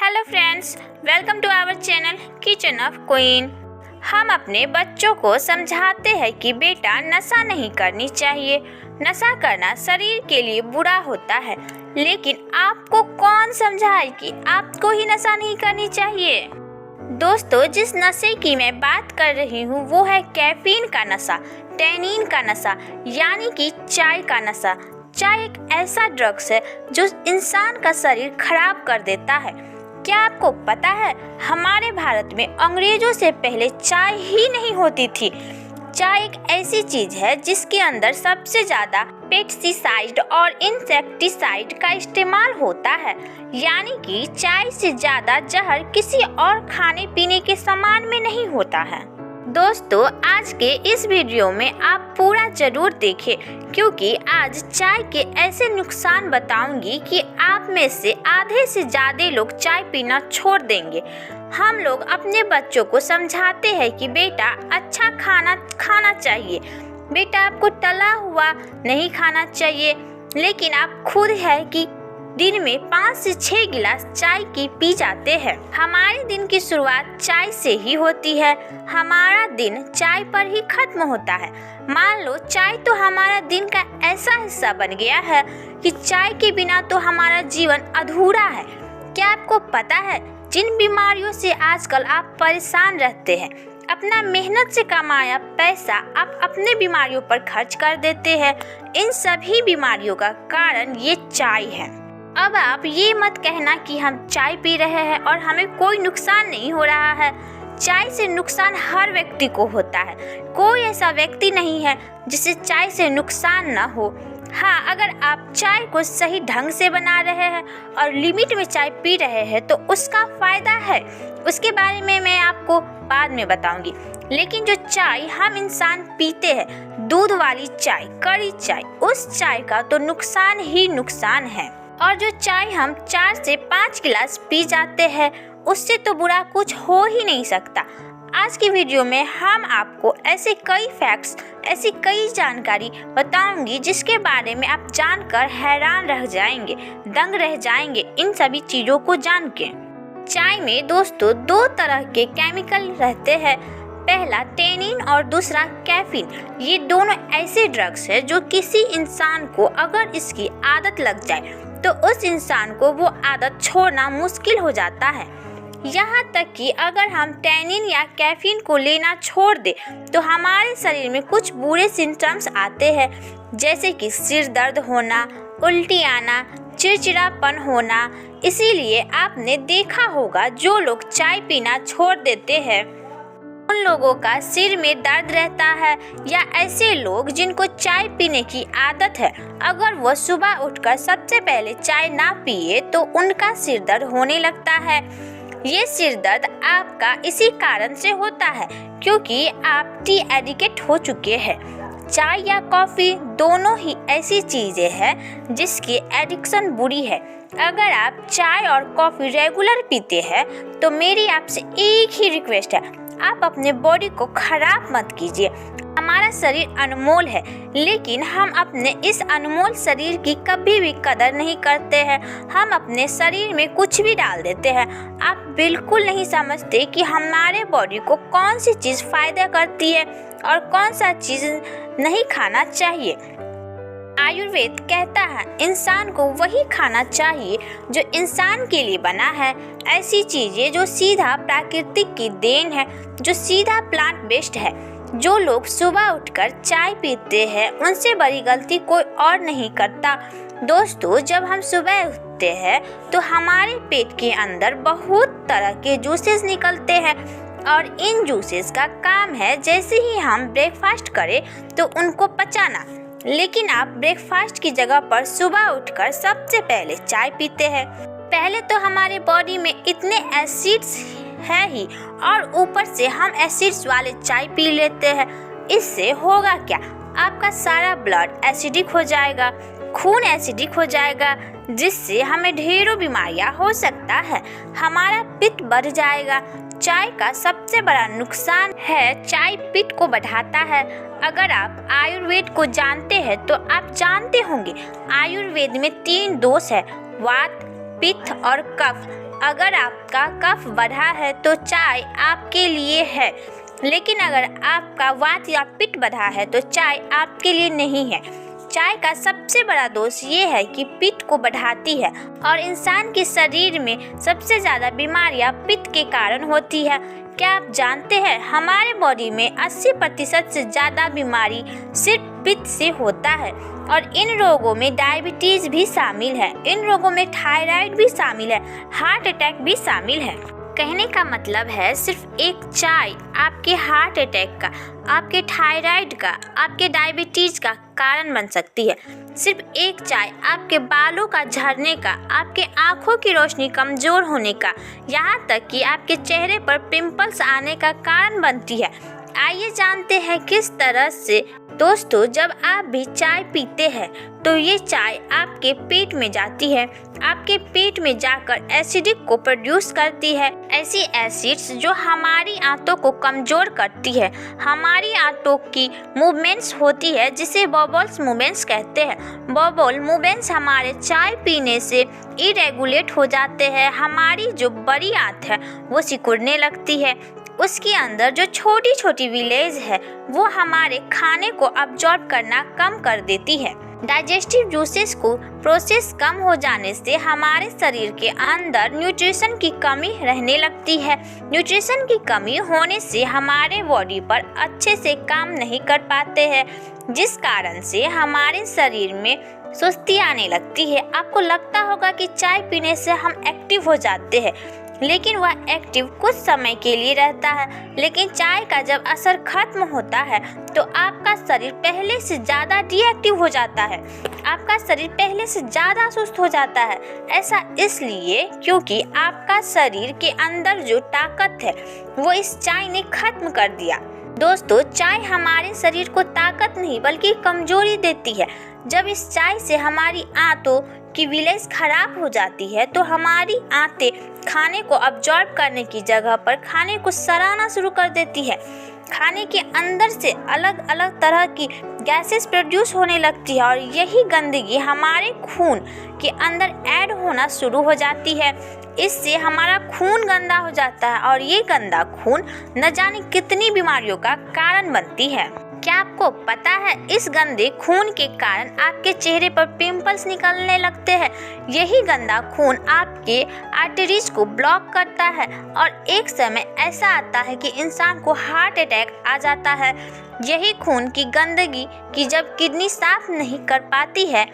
Hello friends, welcome to our channel kitchen of queen. हम अपने बच्चों को समझाते हैं कि बेटा नशा नहीं करनी चाहिए, नशा करना शरीर के लिए बुरा होता है। लेकिन आपको कौन समझाए कि आपको ही नशा नहीं करनी चाहिए। दोस्तों, जिस नशे की मैं बात कर रही हूँ वो है कैफीन का नशा, टैनिन का नशा, यानी कि चाय का नशा। चाय एक ऐसा ड्रग्स है जो इंसान का शरीर खराब कर देता है। क्या आपको पता है, हमारे भारत में अंग्रेजों से पहले चाय ही नहीं होती थी। चाय एक ऐसी चीज है जिसके अंदर सबसे ज्यादा पेस्टिसाइड और इंसेक्टिसाइड का इस्तेमाल होता है, यानी कि चाय से ज्यादा जहर किसी और खाने पीने के सामान में नहीं होता है। दोस्तों, आज के इस वीडियो में आप पूरा जरूर देखें, क्योंकि आज चाय के ऐसे नुकसान बताऊंगी कि आप में से आधे से ज्यादा लोग चाय पीना छोड़ देंगे। हम लोग अपने बच्चों को समझाते हैं कि बेटा अच्छा खाना खाना चाहिए, बेटा आपको तला हुआ नहीं खाना चाहिए, लेकिन आप खुद है कि दिन में 5 से 6 गिलास चाय की पी जाते हैं। हमारे दिन की शुरुआत चाय से ही होती है, हमारा दिन चाय पर ही खत्म होता है। मान लो चाय तो हमारा दिन का ऐसा हिस्सा बन गया है कि चाय के बिना तो हमारा जीवन अधूरा है। क्या आपको पता है, जिन बीमारियों से आजकल आप परेशान रहते हैं, अपना मेहनत से कमाया पैसा आप अपने बीमारियों पर खर्च कर देते हैं, इन सभी बीमारियों का कारण ये चाय है। अब आप ये मत कहना कि हम चाय पी रहे हैं और हमें कोई नुकसान नहीं हो रहा है। चाय से नुकसान हर व्यक्ति को होता है, कोई ऐसा व्यक्ति नहीं है जिसे चाय से नुकसान न हो। हाँ, अगर आप चाय को सही ढंग से बना रहे हैं और लिमिट में चाय पी रहे हैं तो उसका फायदा है, उसके बारे में मैं आपको बाद में बताऊंगी। लेकिन जो चाय हम इंसान पीते हैं, दूध वाली चाय, कड़ी चाय, उस चाय का तो नुकसान ही नुकसान है। और जो चाय हम 4 से 5 गिलास पी जाते हैं, उससे तो बुरा कुछ हो ही नहीं सकता। आज की वीडियो में हम आपको ऐसे कई फैक्ट्स, ऐसी कई जानकारी बताऊंगी जिसके बारे में आप जानकर हैरान रह जाएंगे, दंग रह जाएंगे इन सभी चीज़ों को जान के। चाय में दोस्तों 2 तरह के केमिकल रहते हैं, पहला टैनिन और दूसरा कैफीन। ये दोनों ऐसे ड्रग्स हैं जो किसी इंसान को अगर इसकी आदत लग जाए तो उस इंसान को वो आदत छोड़ना मुश्किल हो जाता है। यहाँ तक कि अगर हम टैनिन या कैफीन को लेना छोड़ दे तो हमारे शरीर में कुछ बुरे सिम्टम्स आते हैं, जैसे कि सिर दर्द होना, उल्टी आना, चिड़चिड़ापन होना। इसीलिए आपने देखा होगा जो लोग चाय पीना छोड़ देते हैं उन लोगों का सिर में दर्द रहता है, या ऐसे लोग जिनको चाय पीने की आदत है, अगर वो सुबह उठकर सबसे पहले चाय ना पिए तो उनका सिर दर्द होने लगता है। ये सिर दर्द आपका इसी कारण से होता है क्योंकि आप टी एडिक्ट हो चुके हैं। चाय या कॉफ़ी दोनों ही ऐसी चीज़ें हैं जिसकी एडिक्शन बुरी है। अगर आप चाय और कॉफ़ी रेगुलर पीते हैं तो मेरी आपसे एक ही रिक्वेस्ट है, आप अपने बॉडी को खराब मत कीजिए। हमारा शरीर अनमोल है, लेकिन हम अपने इस अनमोल शरीर की कभी भी कदर नहीं करते हैं। हम अपने शरीर में कुछ भी डाल देते हैं। आप बिल्कुल नहीं समझते कि हमारे बॉडी को कौन सी चीज़ फायदा करती है और कौन सा चीज़ नहीं खाना चाहिए। आयुर्वेद कहता है इंसान को वही खाना चाहिए जो इंसान के लिए बना है, ऐसी चीजें जो सीधा प्राकृतिक की देन है, जो सीधा प्लांट बेस्ड है। जो लोग सुबह उठकर चाय पीते हैं उनसे बड़ी गलती कोई और नहीं करता। दोस्तों, जब हम सुबह उठते हैं तो हमारे पेट के अंदर बहुत तरह के जूसेस निकलते हैं और इन जूसेस का काम है जैसे ही हम ब्रेकफास्ट करें तो उनको पचाना। लेकिन आप ब्रेकफास्ट की जगह पर सुबह उठकर सबसे पहले चाय पीते हैं। पहले तो हमारे बॉडी में इतने एसिड्स है ही और ऊपर से हम एसिड्स वाले चाय पी लेते हैं। इससे होगा क्या, आपका सारा ब्लड एसिडिक हो जाएगा, खून एसिडिक हो जाएगा, जिससे हमें ढेरों बीमारियां हो सकता है। हमारा पित्त बढ़ जाएगा। चाय का सबसे बड़ा नुकसान है चाय पित्त को बढ़ाता है। अगर आप आयुर्वेद को जानते हैं तो आप जानते होंगे आयुर्वेद में 3 दोष है, वात, पित्त और कफ। अगर आपका कफ बढ़ा है तो चाय आपके लिए है, लेकिन अगर आपका वात या पित्त बढ़ा है तो चाय आपके लिए नहीं है। चाय का सबसे बड़ा दोष ये है कि पित्त को बढ़ाती है और इंसान के शरीर में सबसे ज़्यादा बीमारियां पित्त के कारण होती है। क्या आप जानते हैं हमारे बॉडी में 80% से ज़्यादा बीमारी सिर्फ पित्त से होता है और इन रोगों में डायबिटीज़ भी शामिल है, इन रोगों में थायराइड भी शामिल है, हार्ट अटैक भी शामिल है। कहने का मतलब है सिर्फ एक चाय आपके हार्ट अटैक का, आपके थायराइड का, आपके डायबिटीज़ का कारण बन सकती है। सिर्फ एक चाय आपके बालों का झड़ने का, आपके आँखों की रोशनी कमज़ोर होने का, यहाँ तक कि आपके चेहरे पर पिंपल्स आने का कारण बनती है। आइए जानते हैं किस तरह से। दोस्तों, जब आप भी चाय पीते हैं तो ये चाय आपके पेट में जाती है, आपके पेट में जाकर एसिडिक को प्रोड्यूस करती है, ऐसी एसिड्स जो हमारी आंतों को कमज़ोर करती है, हमारी आंतों की मूवमेंट्स होती है जिसे बबल्स मूवमेंट्स कहते हैं। बबल मूवमेंट्स हमारे चाय पीने से इरेगुलेट हो जाते हैं, हमारी जो बड़ी आंत है वो सिकुड़ने लगती है, उसके अंदर जो छोटी छोटी विलेज है वो हमारे खाने को अब्जॉर्ब करना कम कर देती है। डाइजेस्टिव जूसेस को प्रोसेस कम हो जाने से हमारे शरीर के अंदर न्यूट्रिशन की कमी रहने लगती है। न्यूट्रिशन की कमी होने से हमारे बॉडी पर अच्छे से काम नहीं कर पाते हैं, जिस कारण से हमारे शरीर में सुस्ती आने लगती है। आपको लगता होगा कि चाय पीने से हम एक्टिव हो जाते हैं, लेकिन वह एक्टिव कुछ समय के लिए रहता है, लेकिन चाय का जब असर खत्म होता है तो आपका शरीर पहले से ज़्यादा डीएक्टिव हो जाता है, आपका शरीर पहले से ज़्यादा सुस्त हो जाता है। ऐसा इसलिए क्योंकि आपका शरीर के अंदर जो ताकत है वो इस चाय ने खत्म कर दिया। दोस्तों, चाय हमारे शरीर को ताकत नहीं बल्कि कमजोरी देती है। जब इस चाय से हमारी आंतों की विलेज खराब हो जाती है तो हमारी आंतें खाने को अब्जॉर्ब करने की जगह पर खाने को सड़ाना शुरू कर देती है। खाने के अंदर से अलग अलग तरह की गैसेस प्रोड्यूस होने लगती है और यही गंदगी हमारे खून के अंदर ऐड होना शुरू हो जाती है। इससे हमारा खून गंदा हो जाता है और ये गंदा खून न जाने कितनी बीमारियों का कारण बनती है। क्या आपको पता है इस गंदे खून के कारण आपके चेहरे पर पिंपल्स निकलने लगते हैं? यही गंदा खून आपके आर्टरीज को ब्लॉक करता है और एक समय ऐसा आता है कि इंसान को हार्ट अटैक आ जाता है। यही खून की गंदगी की जब किडनी साफ नहीं कर पाती है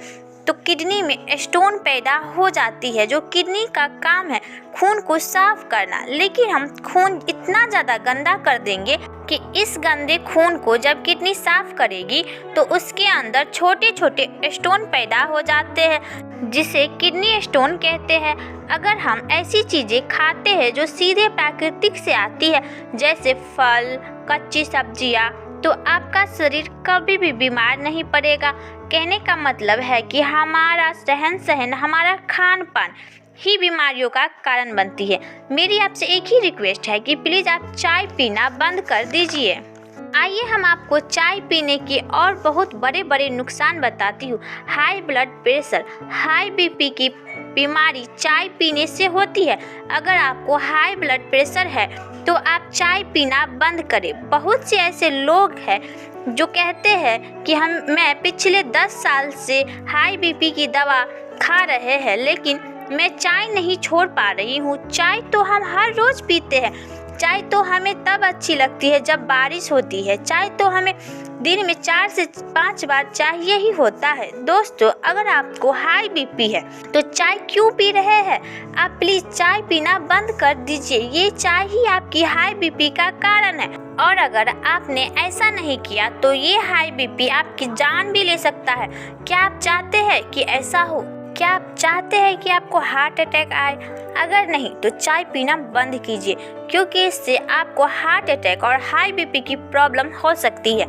तो किडनी में स्टोन पैदा हो जाती है, जो किडनी का काम है खून को साफ करना। लेकिन हम खून इतना ज़्यादा गंदा कर देंगे कि इस गंदे खून को जब किडनी साफ करेगी तो उसके अंदर छोटे छोटे स्टोन पैदा हो जाते हैं, जिसे किडनी स्टोन कहते हैं। अगर हम ऐसी चीज़ें खाते हैं जो सीधे प्राकृतिक से आती है, जैसे फल, कच्ची सब्जियाँ, तो आपका शरीर कभी भी बीमार नहीं पड़ेगा। कहने का मतलब है कि हमारा रहन सहन, हमारा खान पान ही बीमारियों का कारण बनती है। मेरी आपसे एक ही रिक्वेस्ट है कि प्लीज़ आप चाय पीना बंद कर दीजिए। आइए हम आपको चाय पीने के और बहुत बड़े बड़े नुकसान बताती हूँ। High blood pressure, high BP की बीमारी चाय पीने से होती है। अगर आपको हाई ब्लड प्रेशर है तो आप चाय पीना बंद करें। बहुत से ऐसे लोग हैं जो कहते हैं कि मैं पिछले 10 साल से हाई बीपी की दवा खा रहे हैं, लेकिन मैं चाय नहीं छोड़ पा रही हूँ। चाय तो हम हर रोज़ पीते हैं। चाय तो हमें तब अच्छी लगती है जब बारिश होती है। चाय तो हमें दिन में 4 से 5 बार चाहिए ही होता है। दोस्तों, अगर आपको हाई बीपी है तो चाय क्यों पी रहे हैं? आप प्लीज़ चाय पीना बंद कर दीजिए। ये चाय ही आपकी हाई बीपी का कारण है और अगर आपने ऐसा नहीं किया तो ये हाई बीपी आपकी जान भी ले सकता है। क्या आप चाहते हैं कि ऐसा हो? क्या आप चाहते हैं कि आपको हार्ट अटैक आए? अगर नहीं तो चाय पीना बंद कीजिए, क्योंकि इससे आपको हार्ट अटैक और हाई बीपी की प्रॉब्लम हो सकती है।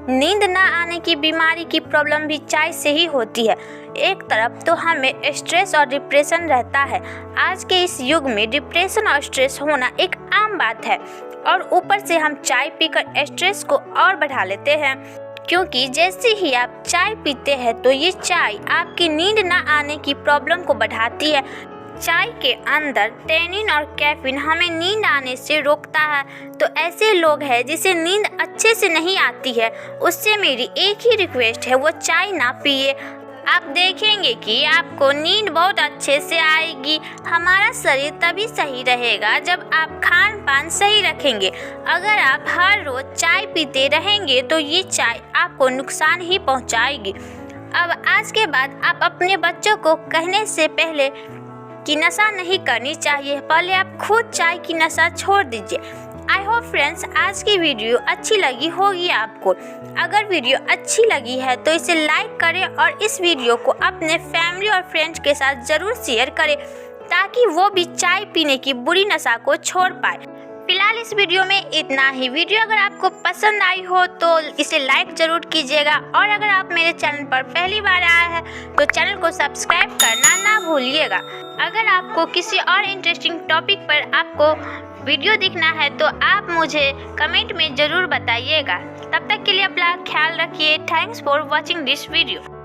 नींद ना आने की बीमारी की प्रॉब्लम भी चाय से ही होती है। एक तरफ तो हमें स्ट्रेस और डिप्रेशन रहता है। आज के इस युग में डिप्रेशन और स्ट्रेस होना एक आम बात है और ऊपर से हम चाय पीकर स्ट्रेस को और बढ़ा लेते हैं, क्योंकि जैसे ही आप चाय पीते हैं तो ये चाय आपकी नींद ना आने की प्रॉब्लम को बढ़ाती है। चाय के अंदर टैनिन और कैफीन हमें नींद आने से रोकता है। तो ऐसे लोग हैं जिसे नींद अच्छे से नहीं आती है, उससे मेरी एक ही रिक्वेस्ट है, वो चाय ना पिए। आप देखेंगे कि आपको नींद बहुत अच्छे से आएगी। हमारा शरीर तभी सही रहेगा जब आप खान पान सही रखेंगे। अगर आप हर रोज़ चाय पीते रहेंगे तो ये चाय आपको नुकसान ही पहुंचाएगी। अब आज के बाद आप अपने बच्चों को कहने से पहले कि नशा नहीं करनी चाहिए, पहले आप खुद चाय की नशा छोड़ दीजिए। आई होप फ्रेंड्स आज की वीडियो अच्छी लगी होगी आपको। अगर वीडियो अच्छी लगी है तो इसे लाइक करें और इस वीडियो को अपने फैमिली और फ्रेंड्स के साथ ज़रूर शेयर करें ताकि वो भी चाय पीने की बुरी नशा को छोड़ पाए। फिलहाल इस वीडियो में इतना ही। वीडियो अगर आपको पसंद आई हो तो इसे लाइक ज़रूर कीजिएगा और अगर आप मेरे चैनल पर पहली बार आए हैं तो चैनल को सब्सक्राइब करना ना भूलिएगा। अगर आपको किसी और इंटरेस्टिंग टॉपिक पर आपको वीडियो देखना है तो आप मुझे कमेंट में ज़रूर बताइएगा। तब तक के लिए अपना ख्याल रखिए। Thanks for watching this video.